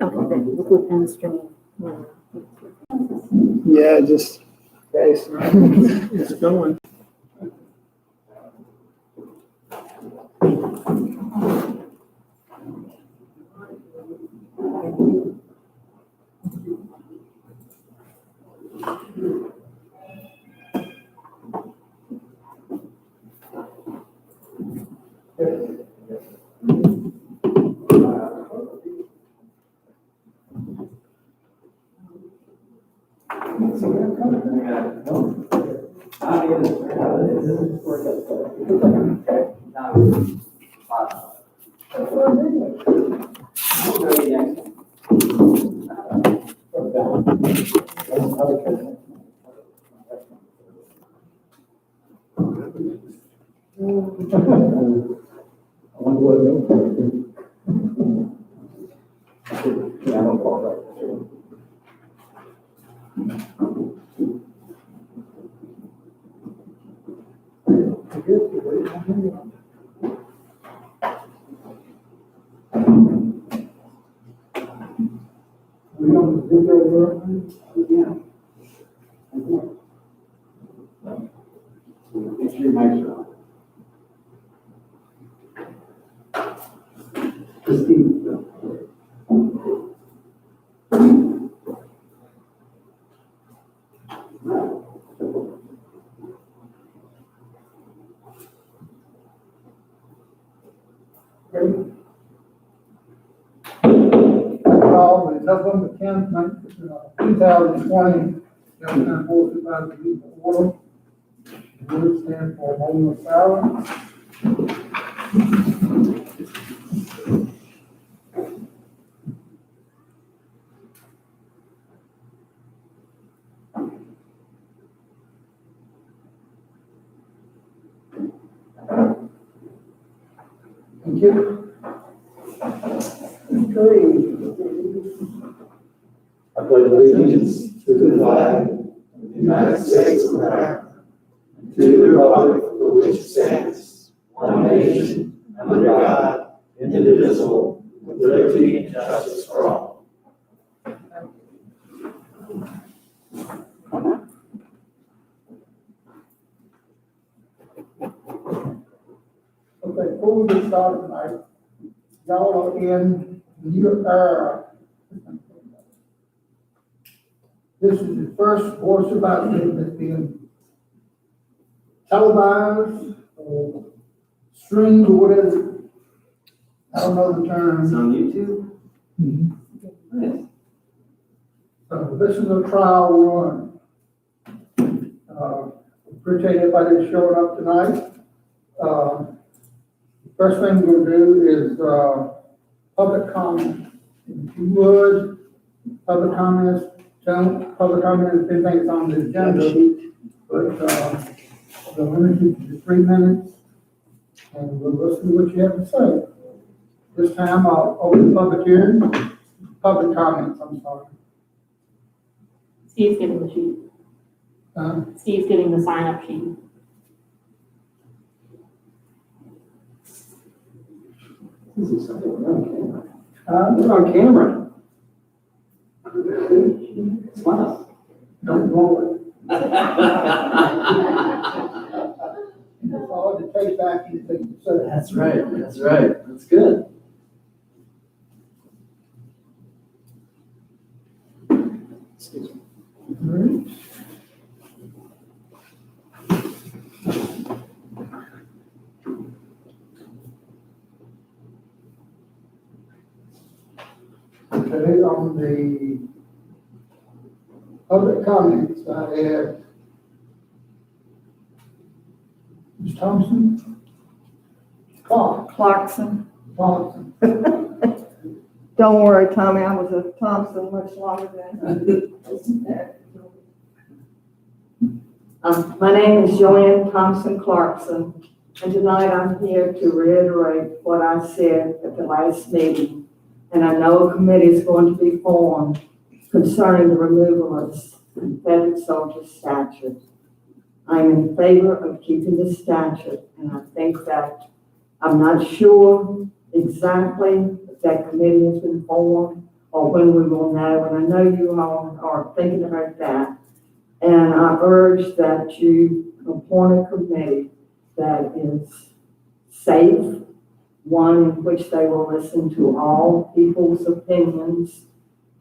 Okay, then with downstream. Yeah, just, guys, it's going. November 10th, 2020, Governor Board of People Order. Would stand for a moment of silence. Thank you. I pledge allegiance to the flag of the United States of America, and to the republic for which it stands, one nation, under God, indivisible, with liberty and justice for all. Okay, before we get started tonight, y'all are in new era. This is the first Board of Supervisors that's being televised or streamed or whatever. I don't know the term. It's on YouTube? Nice. So this is a trial run. Appreciate everybody that's showing up tonight. First thing we'll do is public comment. If you would, public comments, public comments, if anything's on the agenda, but the limited to 3 minutes, and we'll listen to what you have to say. This time I'll open the public hearing, public comments, I'm sorry. Steve's getting the sheet. Steve's getting the sign-up sheet. We're on camera. Smile. Don't roll it. It's hard to take back anything you said. That's right, that's right. That's good. Excuse me. All right. Okay, on the public comments, I have Ms. Thompson? Clarkson. Thompson. Don't worry, Tommy, I was a Thompson much longer than. My name is Joanne Thompson Clarkson, and tonight I'm here to reiterate what I said at the last meeting. And I know a committee is going to be formed concerning the removal of the Confederate soldier statute. I'm in favor of keeping the statute, and I think that I'm not sure exactly if that committee has been formed or when we will know, and I know you all are thinking about that. And I urge that you appoint a committee that is safe, one in which they will listen to all people's opinions,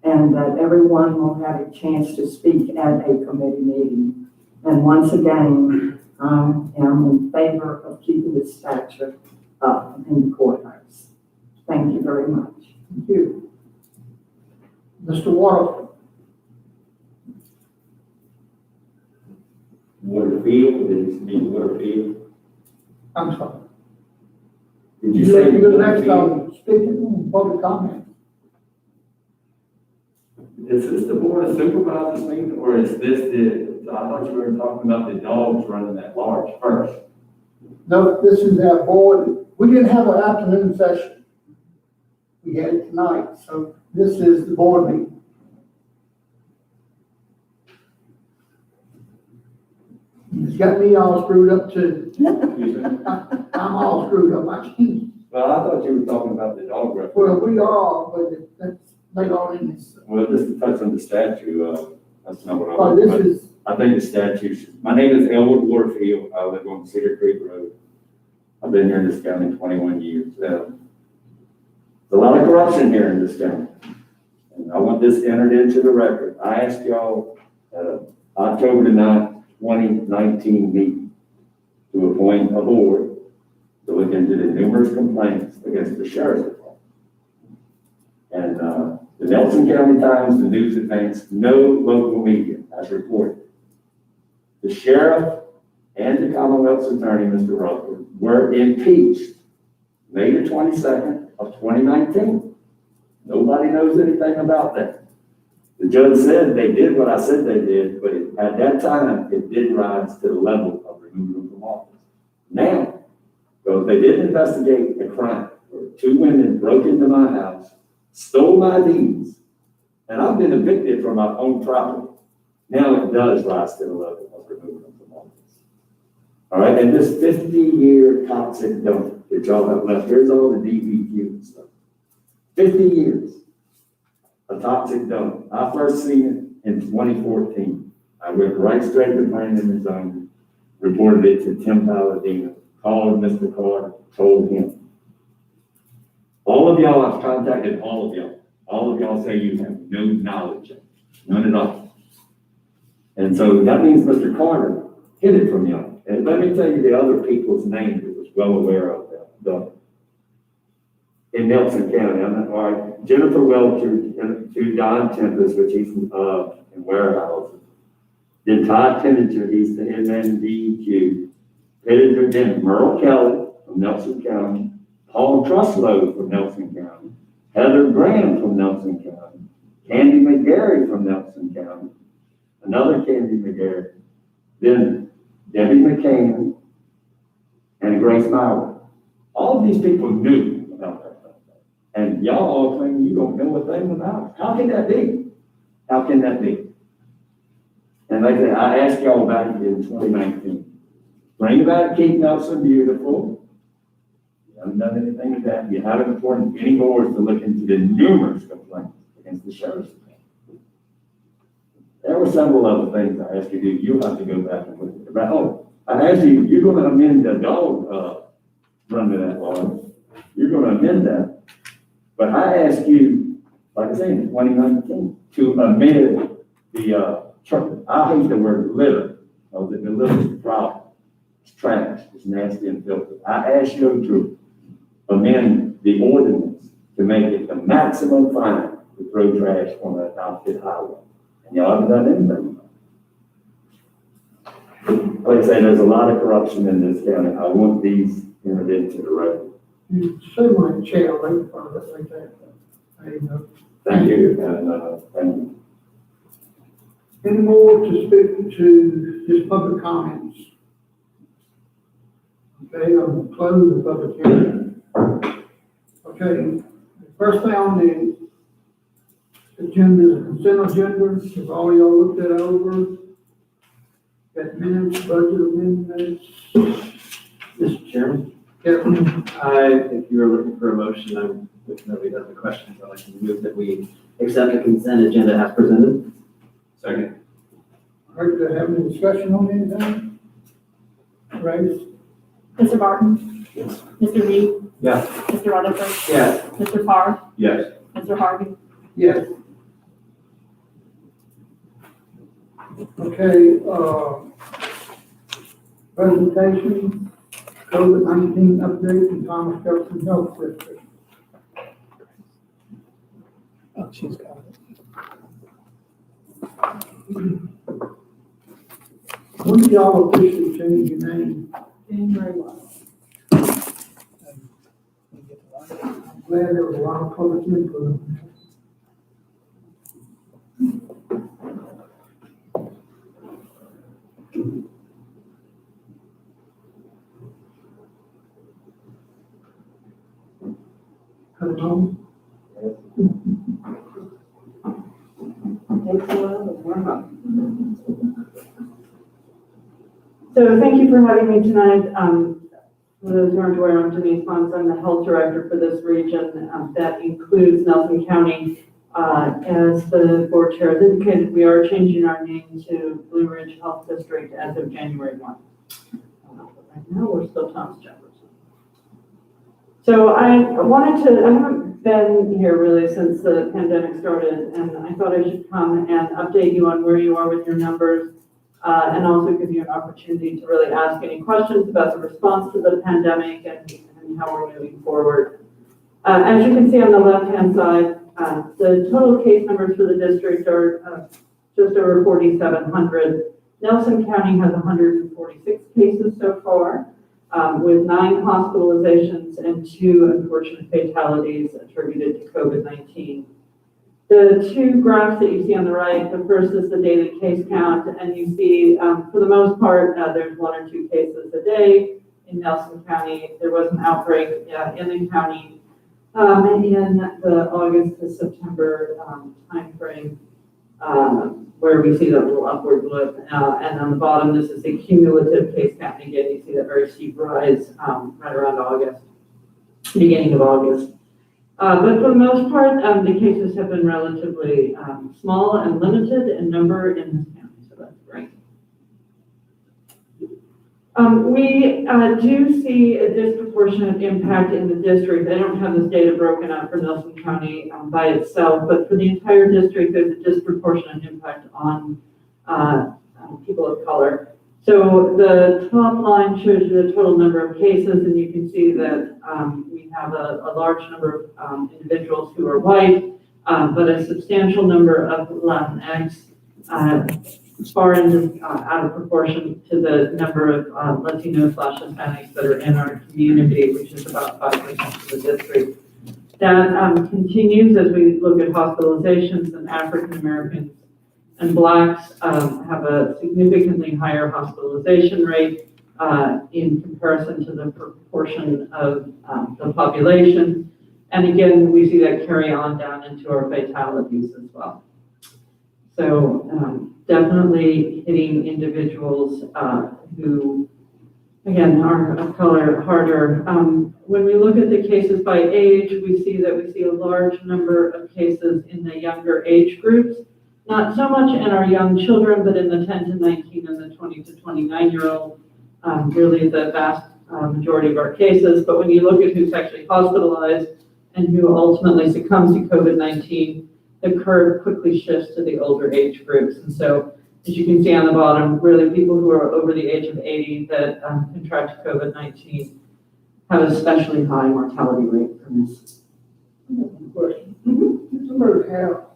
and that everyone will have a chance to speak at a committee meeting. And once again, I am in favor of keeping the statute up in the courthouse. Thank you very much. Thank you. Mr. Waterford. Waterfield, it used to be Waterfield. I'm sorry. Did you say? You're next Waterfield? on speaking, public comment. Is this the board of supervisors meeting, or is this I thought you were talking about the dogs running that large first. No, this is our board. We didn't have an afternoon session. We had it tonight, so this is the board meeting. It's got me all screwed up too. Excuse me? I'm all screwed up. I can't. Well, I thought you were talking about the dog referee. Well, we are, but that's later on in this. Well, just to touch on the statute, that's not what I Oh, was. this is, I think the statute, my name is Elwood Waterfield. I live on Cedar Creek Road. I've been here in this county 21 years. There's a lot of corruption here in this county. And I want this entered into the record. I asked y'all at October the 9th, 2019 meeting to appoint a board to look into the numerous complaints against the sheriff's department. And the Nelson County Times, the News Advance, no local media has reported. The sheriff and the Commonwealth's attorney, Mr. Rutherford, were impeached May the 22nd of 2019. Nobody knows anything about that. The judge said they did what I said they did, but at that time, it did rise to the level of removing them from office. Now, so they did investigate a crime where two women broke into my house, stole my deeds, and I've been evicted from my own property. Now it does rise to the level of removing them from office. All right, and this 50-year toxic dump that y'all have left, here's all the DBQ and stuff. 50 years, a toxic dump. I first seen it in 2014. I went right straight to planning and zoning, reported it to Tim Palladino, called Mr. Carter, told him. All of y'all, I've contacted all of y'all. All of y'all say you have no knowledge of it, none at all. And so that means Mr. Carter hid it from y'all. And let me tell you the other people's names that was well aware of that. In Nelson County, all right, Jennifer Welcher, to Don Tempest, which he's in warehouses. Then Todd Penninger, he's the MNDQ. Penninger, then Merle Kelly from Nelson County. Paul Truslow from Nelson County. Heather Graham from Nelson County. Candy McGarry from Nelson County. Another Candy McGarry. Then Debbie McCann and Grace Mauer. All of these people knew about that. And y'all all claim you don't know a thing about it. How can that be? How can that be? And like I said, I asked y'all about it in 2019. Bring about Keep Nelson Beautiful. You haven't done anything with that. You haven't appointed any boards to look into the numerous complaints against the sheriff's department. There were several other things I asked you to do. You'll have to go back and look at it. Oh, I asked you, you're going to amend the dog run to that law. You're going to amend that. But I asked you, like I said, in 2019, to amend the, I hate the word litter, because the litter is a problem. It's trash, it's nasty and filthy. I asked you to amend the ordinance to make it the maximum fine to throw trash on an adopted highway. And y'all haven't done anything. Like I say, there's a lot of corruption in this county. I want these entered into the record. you see my chair right in front of it like that. There you go. Thank you, and thank you. Any more to speak to this public comments? Okay, I'll close the public hearing. Okay, the first thing on the agenda is consent agenda. Have all y'all looked that over? Got minutes, budget amendments? Mr. Chairman, Kevin? if you were looking for a motion, I If nobody has any questions, I'd like to move that we accept the consent agenda as presented. Second. All right, do I have any discussion on anything? Raise? Mr. Barton? Yes. Mr. Reed? Yes. Mr. Rutherford? Yes. Mr. Farr? Yes. Mr. Harvey? Yes. Okay, presentation, COVID-19 update in Thomas Jefferson Health District. Oh, she's got it. When did y'all officially change your name? January 1. I'm glad there was a lot of public input. Hello? Takes a while to warm up. So thank you for having me tonight. For those who aren't aware, I'm Denise Mons. I'm the health director for this region. That includes Nelson County. As the board chair has indicated, we are changing our name to Blue Ridge Health District as of January 1. Right now, we're still Thomas Jefferson. So I haven't been here really since the pandemic started, and I thought I should come and update you on where you are with your numbers, and also give you an opportunity to really ask any questions about the response to the pandemic and how we're moving forward. As you can see on the left-hand side, the total case numbers for the district are just over 4,700. Nelson County has 146 cases so far, with 9 hospitalizations and 2 unfortunate fatalities attributed to COVID-19. The 2 graphs that you see on the right, the first is the daily case count, and you see, for the most part, there's 1 or 2 cases a day in Nelson County. There was an outbreak in the county in the August to September timeframe, where we see that little upward blip. And on the bottom, this is the cumulative case count. Again, you see that very steep rise right around August, beginning of August. But for the most part, the cases have been relatively small and limited in number in this county, so that's great. We do see a disproportionate impact in the district. I don't have this data broken out for Nelson County by itself, but for the entire district, there's a disproportionate impact on people of color. So the top line shows you the total number of cases, and you can see that we have a large number of individuals who are white, but a substantial number of Latinx, far into, out of proportion to the number of Latinos/Hispanics that are in our community, which is about 5% of the district. That continues as we look at hospitalizations, and African Americans and Blacks have a significantly higher hospitalization rate in comparison to the proportion of the population. And again, we see that carry on down into our fatalities as well. So definitely hitting individuals who, again, are of color harder. When we look at the cases by age, we see a large number of cases in the younger age groups. Not so much in our young children, but in the 10 to 19 and the 20 to 29-year-old, really the vast majority of our cases. But when you look at who's actually hospitalized and who ultimately succumbs to COVID-19, the curve quickly shifts to the older age groups. And so, as you can see on the bottom, really people who are over the age of 80 that contract COVID-19 have an especially high mortality rate from this. Question. Somebody have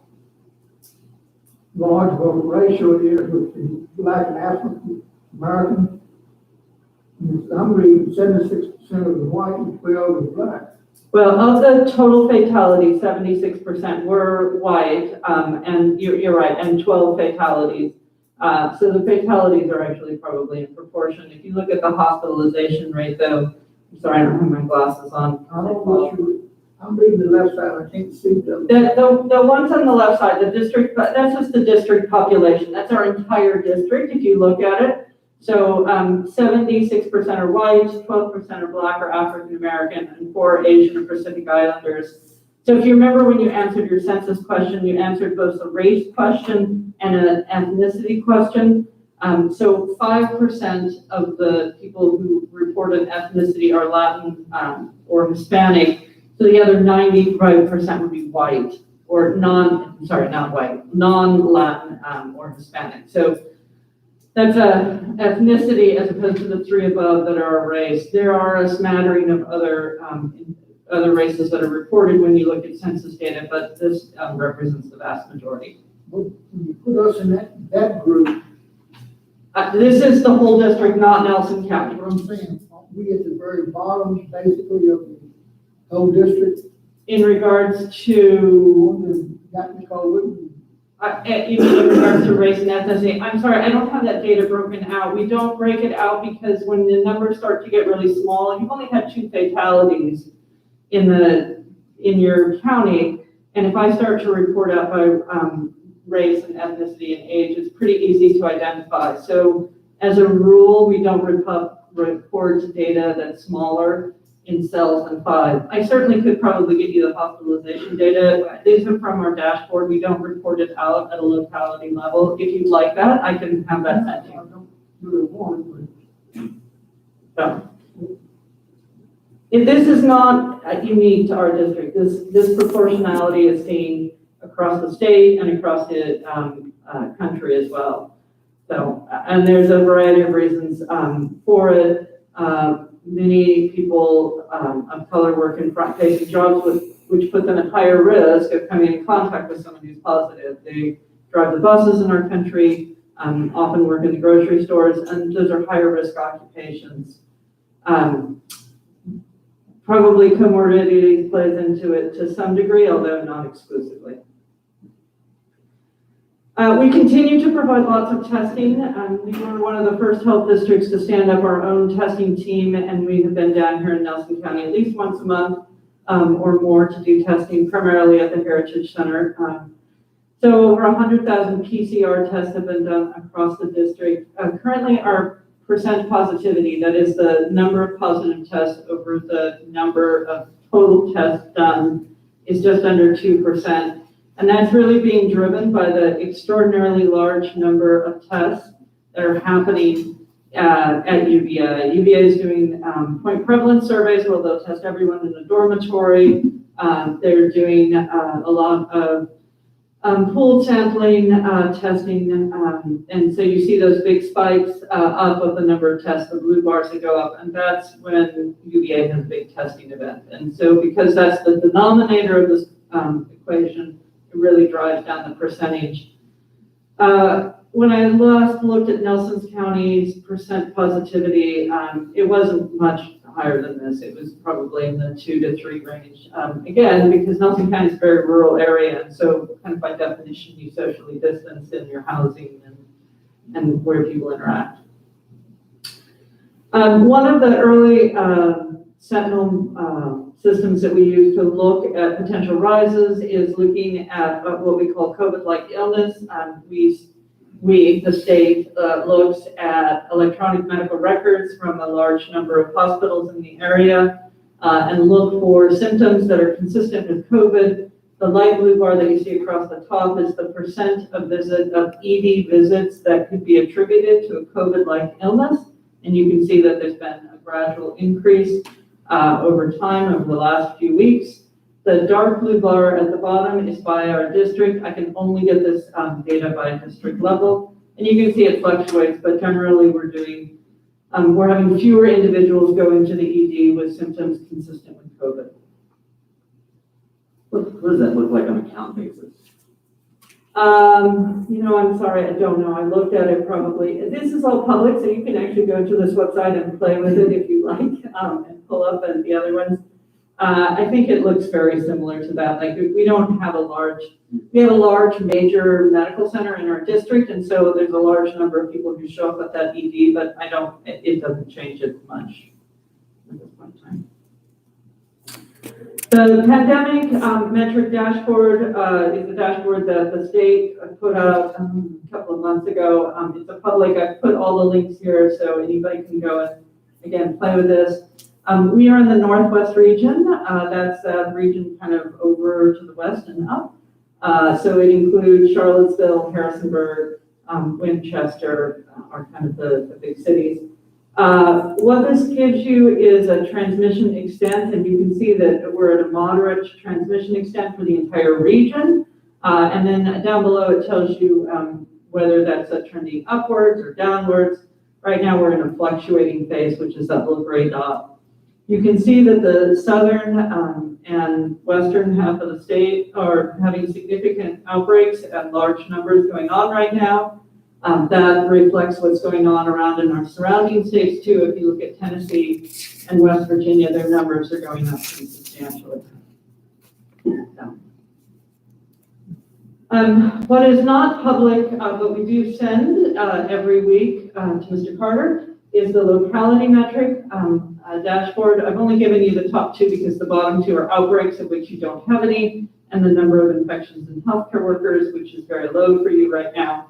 large of a ratio here with the Black and African American. I'm reading 76% of the white and 12 of the black. Well, of the total fatalities, 76% were white, and you're right, and 12 fatalities. So the fatalities are actually probably in proportion. If you look at the hospitalization rate, though, I'm sorry, I don't have my glasses on. I'm reading the left side, I can't see them. The ones on the left side, the district, that's just the district population. That's our entire district, if you look at it. So 76% are white, 12% are Black or African American, and 4 Asian or Pacific Islanders. So if you remember when you answered your census question, you answered both a race question and an ethnicity question. So 5% of the people who reported ethnicity are Latin or Hispanic. So the other 95% would be white or not white, non-Latin or Hispanic. So that's a ethnicity as opposed to the three above that are a race. There are a smattering of other races that are reported when you look at census data, but this represents the vast majority. When you put us in that group, This is the whole district, not Nelson County. what I'm saying, are we at the very bottom, basically, of the whole district? In regards to, Got me COVID. even in regards to race and ethnicity, I'm sorry, I don't have that data broken out. We don't break it out because when the numbers start to get really small, you've only had 2 fatalities in your county. And if I start to report out by race and ethnicity and age, it's pretty easy to identify. So as a rule, we don't report data that's smaller in cells than 5. I certainly could probably give you the hospitalization data. These are from our dashboard. We don't report it out at a locality level. If you'd like that, I can have that sent to you. I don't really want it, So, this is not unique to our district. This proportionality is seen across the state and across the country as well. So, and there's a variety of reasons for it. Many people of color work in front-facing jobs, which put them at higher risk of coming in contact with someone who's positive. They drive the buses in our country, often work in the grocery stores, and those are higher risk occupations. Probably comorbidity plays into it to some degree, although not exclusively. We continue to provide lots of testing. We were one of the first health districts to stand up our own testing team, and we have been down here in Nelson County at least once a month or more to do testing, primarily at the Heritage Center. So over 100,000 PCR tests have been done across the district. Currently, our percent positivity, that is the number of positive tests over the number of total tests done, is just under 2%. And that's really being driven by the extraordinarily large number of tests that are happening at UVA. UVA is doing point prevalence surveys where they'll test everyone in the dormitory. They're doing a lot of pooled sampling, testing, and so you see those big spikes up of the number of tests, the blue bars that go up, and that's when UVA has a big testing event. And so because that's the denominator of this equation, it really drives down the percentage. When I last looked at Nelson County's percent positivity, it wasn't much higher than this. It was probably in the 2 to 3 range. Again, because Nelson County is a very rural area, and so kind of by definition, you socially distance in your housing and where people interact. One of the early Sentinel systems that we use to look at potential rises is looking at what we call COVID-like illness. The state looks at electronic medical records from a large number of hospitals in the area and look for symptoms that are consistent with COVID. The light blue bar that you see across the top is the percent of ED visits that could be attributed to a COVID-like illness. And you can see that there's been a gradual increase over time over the last few weeks. The dark blue bar at the bottom is by our district. I can only get this data by district level. And you can see it fluctuates, but generally we're having fewer individuals go into the ED with symptoms consistent with COVID. What does that look like on a count basis? I'm sorry, I don't know. I looked at it probably. This is all public, so you can actually go to this website and play with it if you like, and pull up and the other ones. I think it looks very similar to that. Like we have a large major medical center in our district, and so there's a large number of people who show up at that ED, but it doesn't change it much at this point in time. The pandemic metric dashboard is a dashboard that the state put out a couple of months ago. It's a public, I've put all the links here so anybody can go and again play with this. We are in the Northwest region. That's the region kind of over to the west and up. So it includes Charlottesville, Harrisonburg, Winchester, are kind of the big cities. What this gives you is a transmission extent, and you can see that we're at a moderate transmission extent for the entire region. And then down below it tells you whether that's trending upwards or downwards. Right now we're in a fluctuating phase, which is that little gray dot. You can see that the southern and western half of the state are having significant outbreaks and large numbers going on right now. That reflects what's going on around in our surrounding states too. If you look at Tennessee and West Virginia, their numbers are going up pretty substantially. What is not public, but we do send every week to Mr. Carter, is the locality metric dashboard. I've only given you the top two because the bottom two are outbreaks of which you don't have any, and the number of infections in healthcare workers, which is very low for you right now.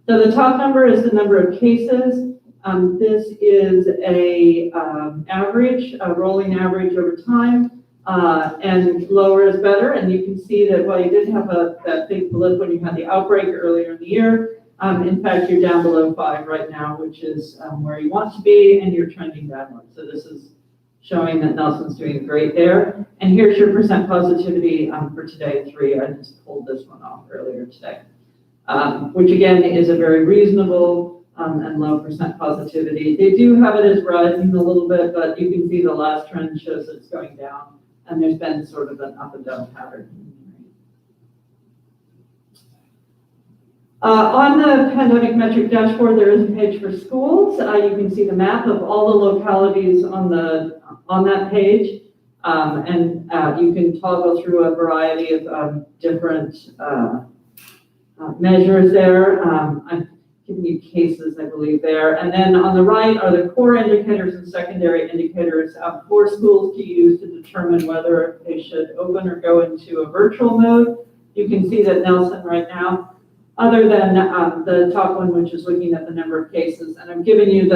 So the top number is the number of cases. This is a average, a rolling average over time, and lower is better. And you can see that while you did have that big blip when you had the outbreak earlier in the year, in fact, you're down below 5 right now, which is where you want to be, and you're trending downward. So this is showing that Nelson's doing great there. And here's your percent positivity for today, 3. I just pulled this one off earlier today, which again is a very reasonable and low percent positivity. They do have it as rising a little bit, but you can see the last trend shows it's going down, and there's been sort of an up and down pattern. On the pandemic metric dashboard, there is a page for schools. You can see the map of all the localities on that page, and you can toggle through a variety of different measures there. I'm giving you cases, I believe, there. And then on the right are the core indicators and secondary indicators for schools to use to determine whether they should open or go into a virtual mode. You can see that Nelson right now, other than the top one, which is looking at the number of cases, and I'm giving you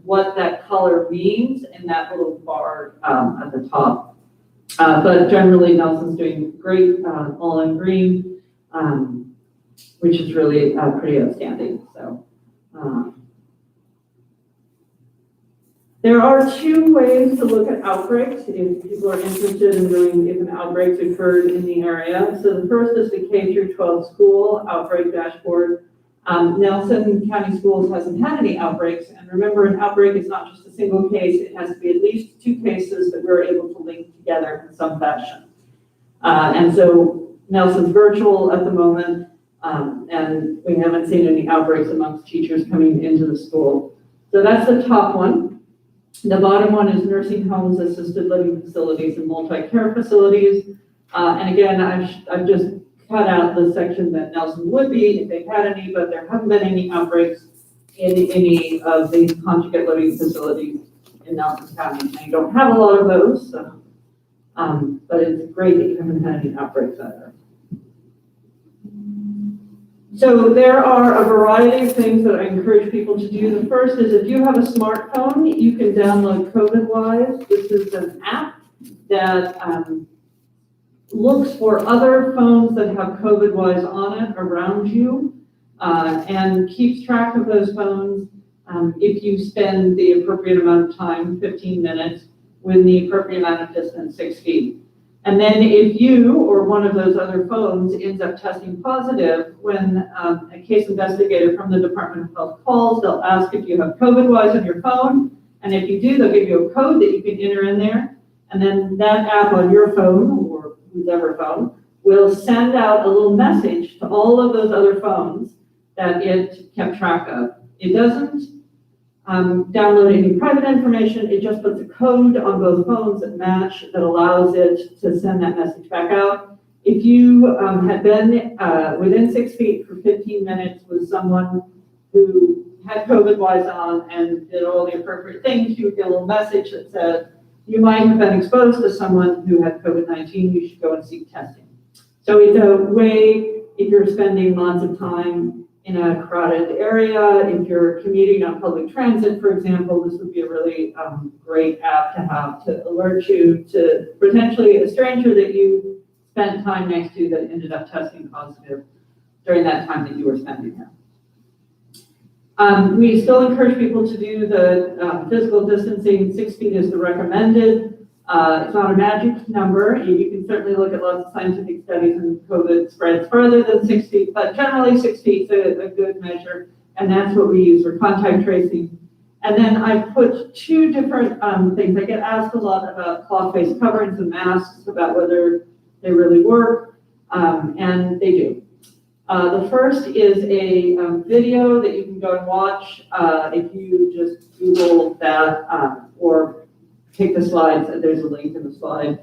what that color means in that little bar at the top. But generally, Nelson's doing great, all in green, which is really pretty outstanding. So there are 2 ways to look at outbreaks if people are interested in knowing if an outbreak's occurred in the area. So the first is the K through 12 school outbreak dashboard. Nelson County Schools hasn't had any outbreaks, and remember, an outbreak is not just a single case. It has to be at least 2 cases that we're able to link together in some fashion. And so Nelson's virtual at the moment, and we haven't seen any outbreaks amongst teachers coming into the school. So that's the top one. The bottom one is nursing homes, assisted living facilities, and multi-care facilities. And again, I've just cut out the section that Nelson would be if they've had any, but there haven't been any outbreaks in any of these conjugate living facilities in Nelson County. And you don't have a lot of those, so, but it's great that you haven't had any outbreaks either. So there are a variety of things that I encourage people to do. The first is if you have a smartphone, you can download COVID-Wise. This is an app that looks for other phones that have COVID-Wise on it around you and keeps track of those phones if you spend the appropriate amount of time, 15 minutes, with the appropriate amount of distance, 6 feet. And then if you or one of those other phones ends up testing positive, when a case investigator from the Department of Health calls, they'll ask if you have COVID-Wise on your phone. And if you do, they'll give you a code that you can enter in there. And then that app on your phone, or whoever phone, will send out a little message to all of those other phones that it kept track of. It doesn't download any private information. It just puts a code on both phones that match that allows it to send that message back out. If you had been within 6 feet for 15 minutes with someone who had COVID-Wise on and did all the appropriate things, you would get a little message that said, you might have been exposed to someone who had COVID-19, you should go and seek testing. So it's a way, if you're spending lots of time in a crowded area. If you're commuting on public transit, for example, this would be a really great app to have to alert you to potentially a stranger that you spent time next to that ended up testing positive during that time that you were spending there. We still encourage people to do the physical distancing. 6 feet is the recommended. It's not a magic number. You can certainly look at lots of scientific studies and COVID spreads further than 6 feet, but generally 6 feet is a good measure, and that's what we use for contact tracing. And then I put 2 different things. I get asked a lot about cloth face coverings and masks, about whether they really work, and they do. The first is a video that you can go and watch if you just Google that or take the slides. There's a link in the slide.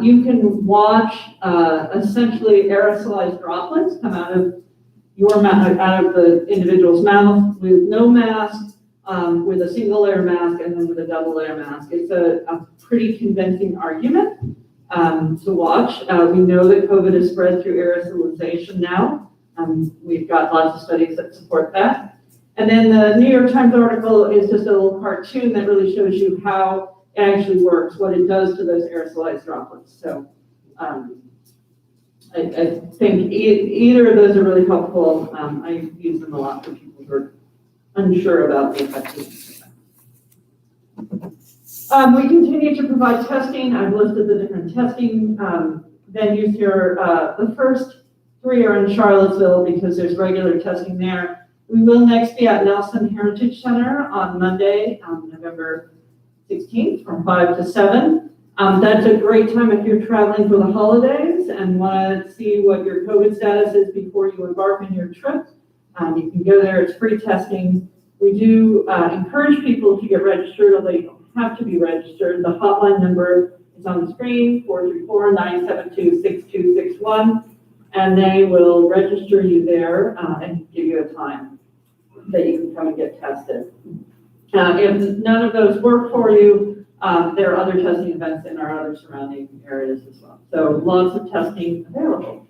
You can watch essentially aerosolized droplets come out of your mouth, out of the individual's mouth with no mask, with a single layer mask, and then with a double layer mask. It's a pretty convincing argument to watch. We know that COVID is spread through aerosolization now. We've got lots of studies that support that. And then the New York Times article is just a little cartoon that really shows you how it actually works, what it does to those aerosolized droplets. So I think either of those are really helpful. I use them a lot for people who are unsure about the effectiveness of that. We continue to provide testing. I've listed the different testing venues here. The first 3 are in Charlottesville because there's regular testing there. We will next be at Nelson Heritage Center on Monday, November 16th from 5 to 7. That's a great time if you're traveling for the holidays and want to see what your COVID status is before you embark on your trip. You can go there, it's free testing. We do encourage people to get registered, although you don't have to be registered. The hotline number is on the screen, 434-972-6261. And they will register you there and give you a time that you can come and get tested. If none of those work for you, there are other testing events in our other surrounding areas as well. So lots of testing available.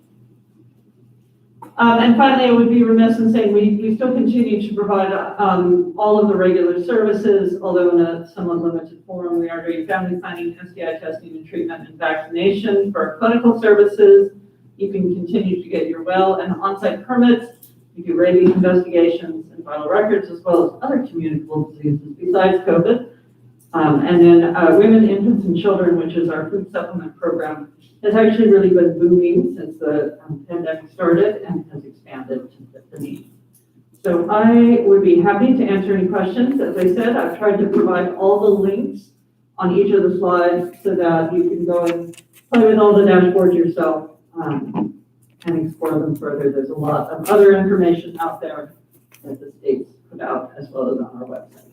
And finally, I would be remiss in saying we still continue to provide all of the regular services, although in a somewhat limited form. We are doing family planning, STI testing and treatment, and vaccination for our clinical services. You can continue to get your well and on-site permits. You do rabies investigations and vital records, as well as other communicable diseases besides COVID. And then women, infants, and children, which is our food supplement program, has actually really been booming since the pandemic started and has expanded to fit the need. So I would be happy to answer any questions. As I said, I've tried to provide all the links on each of the slides so that you can go and play with all the dashboards yourself. And explore them further. There's a lot of other information out there that the state's put out as well as on our website.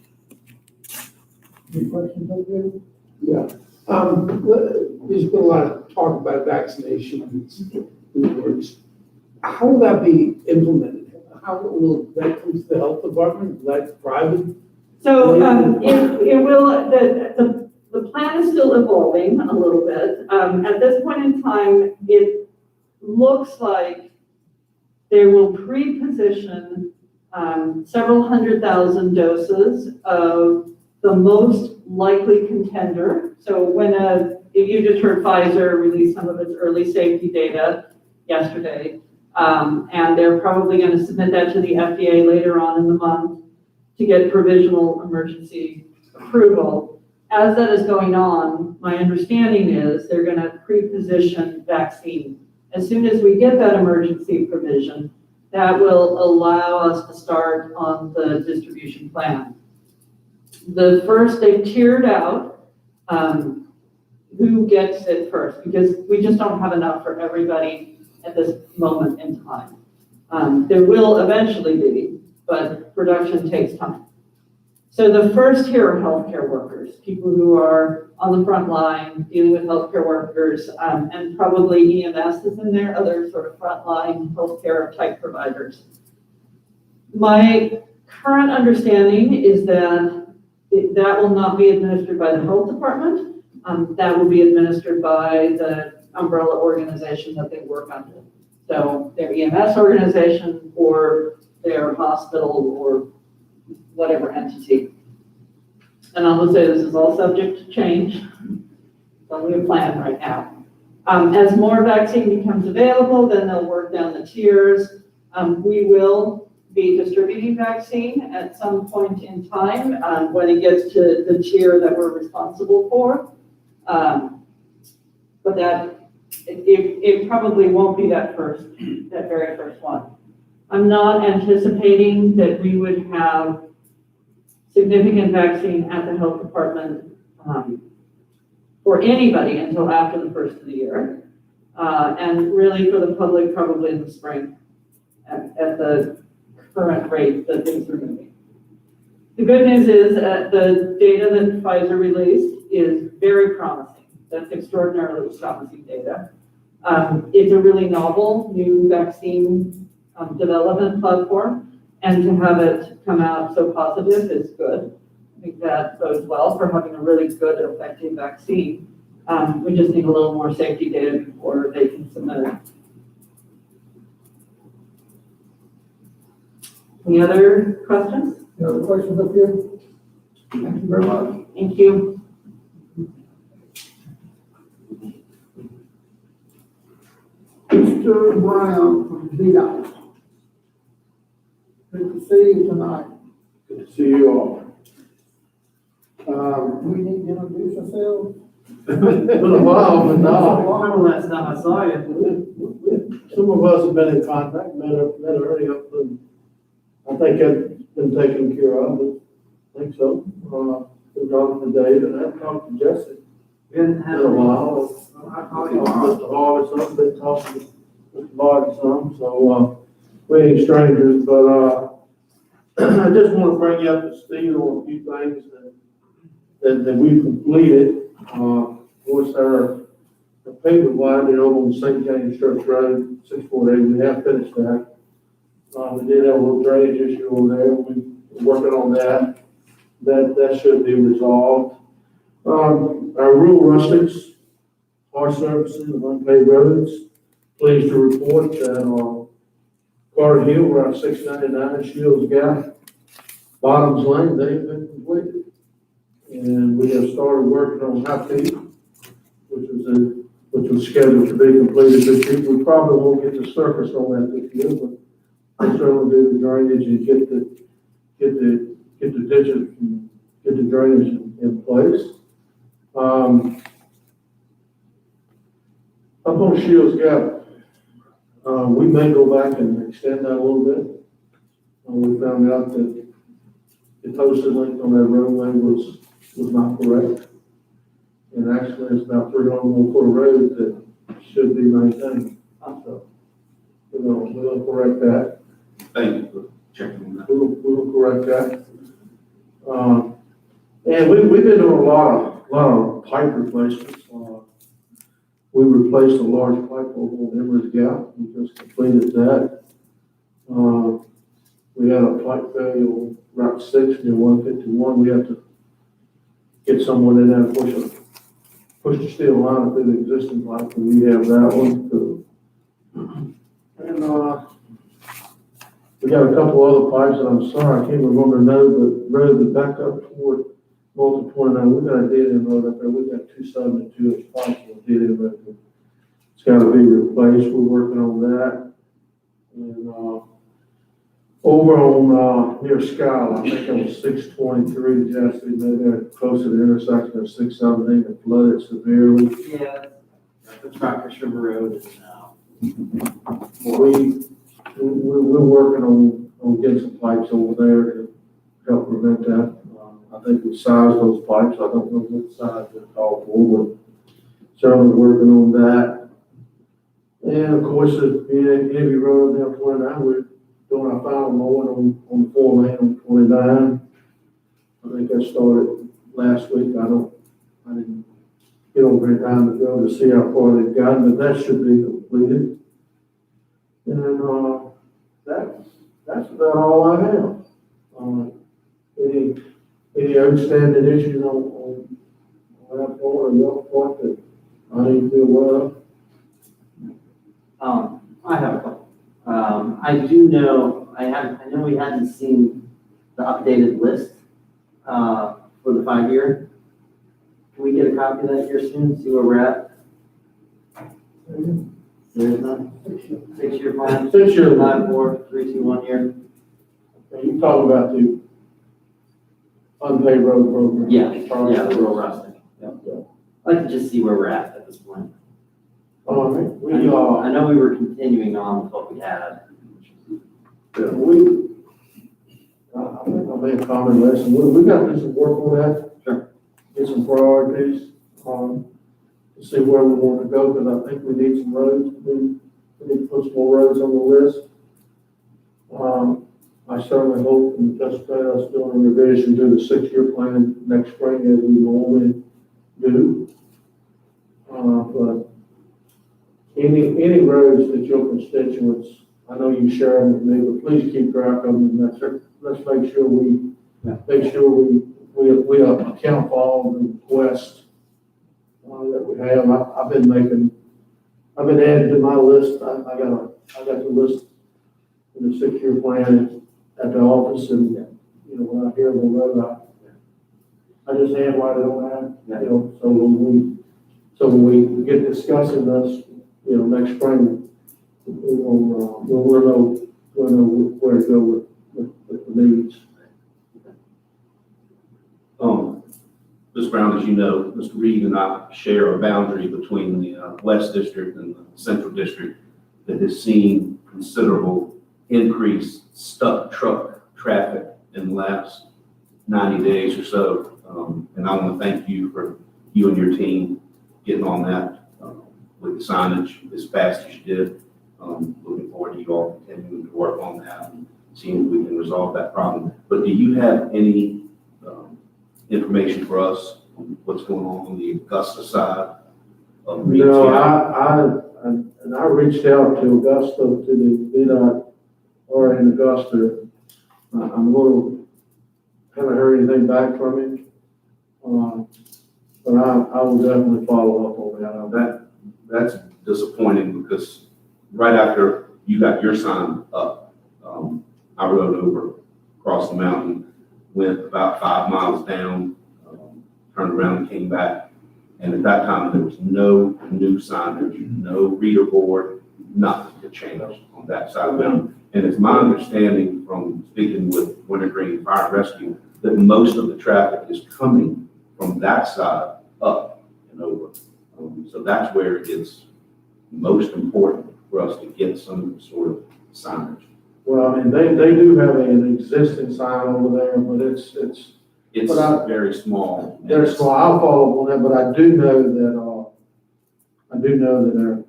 Any questions up here? Yeah. There's been a lot of talk about vaccinations in words. How will that be implemented? How will that come to the health department? Will that private? So it will, the plan is still evolving a little bit. At this point in time, it looks like they will pre-position several 100,000 doses of the most likely contender. So if you just heard Pfizer release some of its early safety data yesterday, and they're probably going to submit that to the FDA later on in the month to get provisional emergency approval. As that is going on, my understanding is they're going to pre-position vaccine. As soon as we get that emergency provision, that will allow us to start on the distribution plan. The first, they've tiered out who gets it first, because we just don't have enough for everybody at this moment in time. There will eventually be, but production takes time. So the first tier are healthcare workers, people who are on the front line dealing with healthcare workers, and probably EMS is in there, other sort of frontline healthcare type providers. My current understanding is that that will not be administered by the health department. That will be administered by the umbrella organization that they work under. So their EMS organization or their hospital or whatever entity. And I'll just say this is all subject to change. It's only a plan right now. As more vaccine becomes available, then they'll work down the tiers. We will be distributing vaccine at some point in time when it gets to the tier that we're responsible for. But that, it probably won't be that very first one. I'm not anticipating that we would have significant vaccine at the health department for anybody until after the first of the year. And really for the public, probably in the spring at the current rate that things are moving. The good news is the data that Pfizer released is very promising. That's extraordinarily promising data. It's a really novel new vaccine development platform, and to have it come out so positive is good. I think that bodes well for having a really good, effective vaccine. We just need a little more safety data before they can submit it. Any other questions? Any other questions up here? Thank you very much. Thank you. Mr. Brown from VDOT. Good to see you tonight. Good to see you all. We need to introduce ourselves. It's been a while, but no. Remember last time I saw you? Some of us have been in contact, met already up and I think it's been taken care of, but I think so. Been talking to Dave and I've talked to Jesse. Been Been a while. I'll I call talked you to tomorrow. Mr. Harvey some, been talking to Mr. Martin some, so, we ain't strangers, but, I just want to bring you up to speed on a few things that we've completed. Of course, our pavement widening over on St. James Church Road, 648, we have finished that. We did have a little drainage issue over there, we're working on that. That should be resolved. Our rural rustics, our services of unpaved roads, pleased to report that, Carter Hill, Route 699, Shields Gap, Bottoms Lane, they've been completed. And we have started working on High Peak, which was scheduled to be completed this year. We probably won't get the surface on that this year, but I certainly do the drainage and get the ditches and get the drainage in place. Up on Shields Gap, we may go back and extend that a little bit. We found out that the posted length on that roadway was not correct. And actually, it's about 300 more foot of road that should be maintained. So, we'll correct that. Thank you for checking on that. We'll correct that. And we've been doing a lot of pipe replacements. We replaced a large pipe over on Emery's Gap. We just completed that. We had a pipe failure on Route 6 near 151. We have to get someone in there and push the steel line through the existing pipe, and we have that one too. And, we got a couple other pipes, and I'm sorry, I can't remember the road, but back up toward Multi 29, we got a dead end road up there. We got 2 72-inch pipes on the dead end road. It's got to be replaced. We're working on that. And, over on, near Skyline, I think it was 623, Jesse, they're close to the intersection of 617, it flooded severely. Yeah, the Tractor Sugar Road is now. We're working on getting some pipes over there to help prevent that. I think we sized those pipes. I don't know what size they're called for, but certainly working on that. And of course, if any of you rode down 29, we're doing our final mowing on 4 lane on 29. I think I started last week. I didn't get over in time to go to see how far they've gotten, but that should be completed. And that's about all I have. Any outstanding issues on that part or your part that I need to be aware of? I have a couple. I do know, I know we hadn't seen the updated list, for the 5-year. Can we get a copy of that here soon, see where we're at? There's none? 6-year plan? 6-year. 5, 4, 3, 2, 1 year? You talk about the unpaid road program. Yeah, the rural route. Yep. I'd like to just see where we're at this point. All right, I know we were continuing on with what we had. I think I'll make a comment lesson. We got to do some work on that. Sure. Get some priorities, to see where we want to go, because I think we need some roads. We need to put some more roads on the list. I certainly hope and anticipate us doing a revision to the 6-year plan next spring as we normally do. But any roads that your constituents, I know you share them with me, but please keep track of them. Let's make sure we account for all the requests that we have. I've been adding to my list. I got the list in the 6-year plan at the office, and you know, when I hear the road, I just handwrite it on that. You know, so when we get discussing this, you know, next spring, we'll know where to go with the needs. Ms. Brown, as you know, Mr. Reed and I share a boundary between the West District and the Central District that has seen considerable increased stuck truck traffic in the last 90 days or so. And I want to thank you and your team getting on that with the signage as fast as you did. Looking forward to you all continuing to work on that and seeing if we can resolve that problem. But do you have any information for us on what's going on the Augusta side of Reed's? No, I reached out to Augusta, to the VDOT or in Augusta. Haven't heard anything back from him. But I will definitely follow up on that. That's disappointing because right after you got your sign up, I rode over across the mountain, went about 5 miles down, turned around and came back. And at that time, there was no new signage, no reader board, nothing to change on that side of the mountain. And it's my understanding from speaking with Wintergreen Fire and Rescue that most of the traffic is coming from that side up and over. So that's where it's most important for us to get some sort of signage. Well, I mean, they do have an existing sign over there, but it's Very small. they're small. I'll follow up on that, but I do know that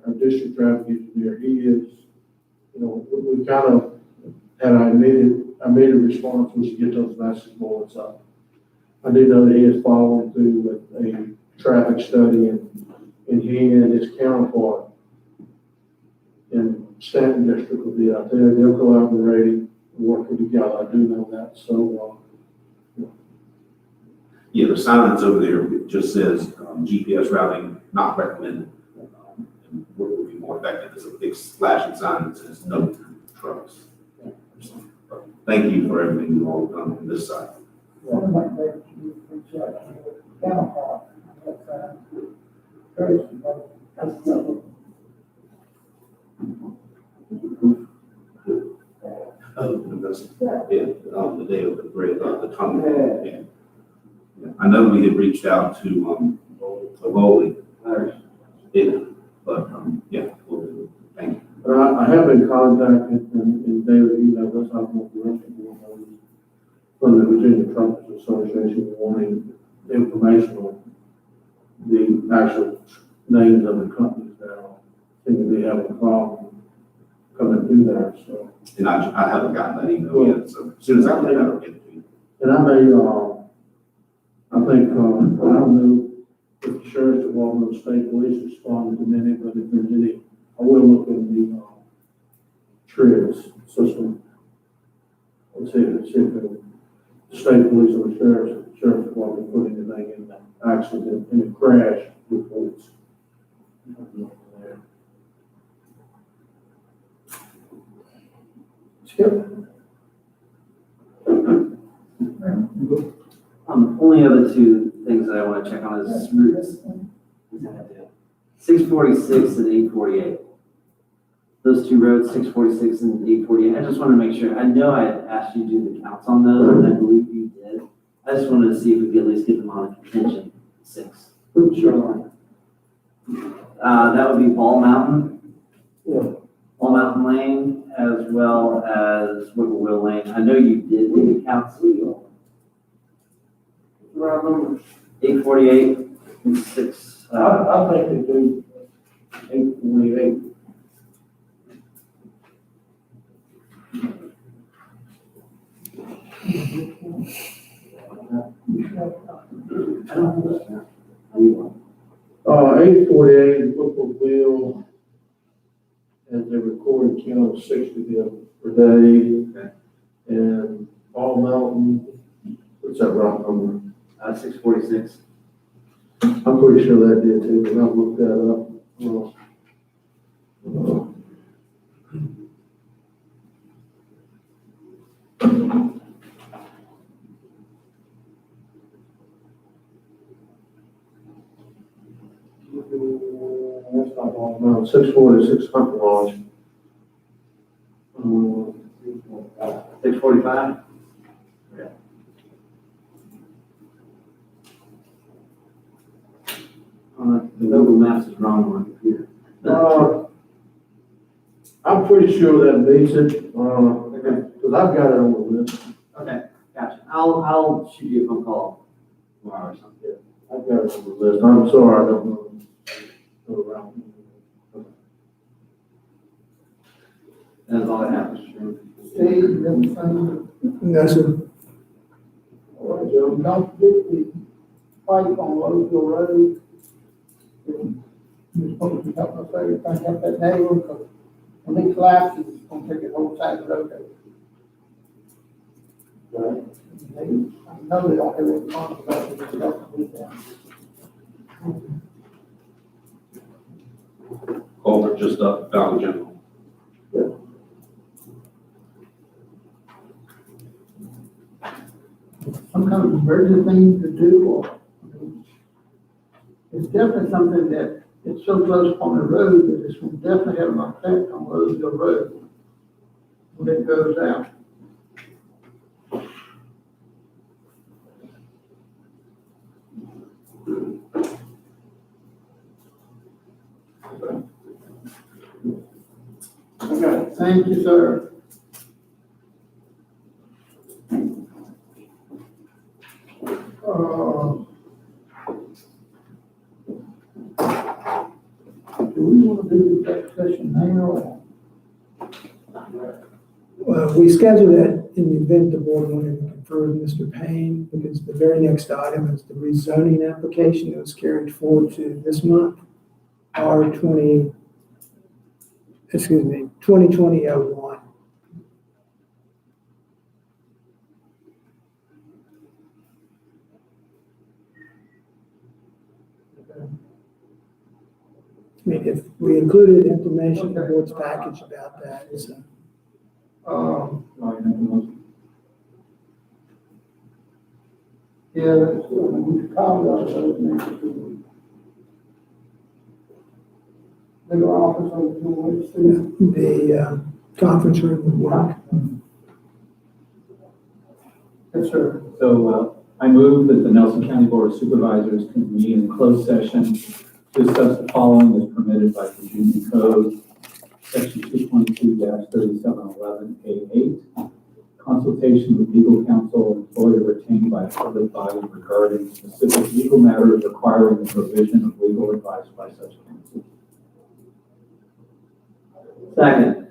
our district traffic engineer, he is, you know, we kind of had our immediate response was to get those message boards up. I do know that he is following through with a traffic study, and he and his counterpart in Stanton District will be out there. They're collaborating, working together. I do know that. So, Yeah, the sign that's over there just says GPS routing not recommended. And what would be more effective is a big flashing sign that says no through trucks. Thank you for everything you all have done on this side. The day of the break, the tunnel. Yeah. I know we had reached out to Avoli, but yeah, we'll do it. Thank you. but I have been contacted, and David, you know, that's not what we're looking for, from the Virginia Truckers Association, wanting information on the actual names of the companies that seem to be having a problem coming through there, so. And I haven't gotten that email yet, so as soon as I get it, I'll get it to you. And I may, I think, I don't know if the sheriff's department or the state police responded to many, but if there's any, I will look in the, TRIS system. Let's see if the state police or the sheriff's department put anything in the accident, in the crash reports. Only other two things that I want to check on is routes. 646 and 848. Those two roads, 646 and 848. I just want to make sure. I know I had asked you to do the counts on those, and I believe you did. I just wanted to see if we could at least get them on a contingent 6. Sure. That would be Ball Mountain. Yeah. Ball Mountain Lane, as well as Whippoorwill Lane. I know you did do the counts. Round numbers. 848 and 6. I think they do 848. I don't know. 848 is Whippoorwill, and they recorded count of 60 of them per day. Okay. And Ball Mountain, what's that route number? 646. I'm pretty sure that did too, but I'll look that up. That's not long, no, 646 Hunt Lodge. 645? The Google Maps is wrong on my computer. I'm pretty sure that meets it, because I've got it on the list. Okay, gotcha. I'll shoot you a phone call tomorrow or something. I've got it on the list. I'm sorry, I don't know. Around. That's all I have, Mr. Chairman. Steve, everything. No, sir. All right, Joe, don't forget the fight on Roseville Road. You're supposed to help us there, trying to help that neighbor, because when he collapses, it's gonna take the whole side of the road over. I know they don't have any funds, but they just help with that. Culvert just up Valley General. Some kind of emergency thing to do, or, I mean, it's definitely something that, it's so close on the road that it's going to definitely have an effect on Roseville Road when it goes out. Okay, thank you, sir. Do we want to do the exec session now? We scheduled that in the event the board wanted to confer with Mr. Payne, because the very next item is the rezoning application that was carried forward to this month, R20, 2020-01. I mean, if we included information in the board's package about that, so. Yeah, that's good. We should call out those next 2 weeks. Their office over The conference room would work. Yes, sir. So I move that the Nelson County Board of Supervisors convene in closed session to discuss the following as permitted by Virginia Code, Section 222-3711A8, consultation with legal counsel employed or retained by a public body regarding specific legal matters requiring the provision of legal advice by such counsel. Second.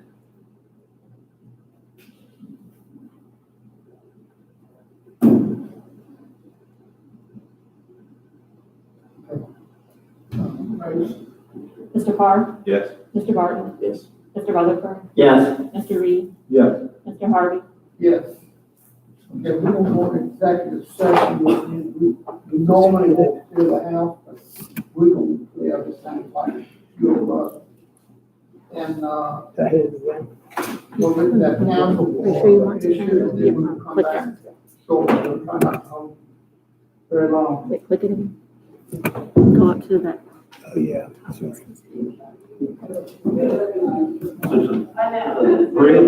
Mr. Carr? Yes. Mr. Barton? Yes. Mr. Rutherford? Yes. Mr. Reed? Yes. Mr. Harvey? Yes. Okay, we're gonna go into executive session. We normally won't clear the house, but we're gonna clear this time like few of us. And, That is, we'll get to that council. Make sure you want to issue, and then we'll come click back. Shortly, we'll try not to hold very long. Wait, click it again. Go up to that. oh, yeah. That's right. Brenda,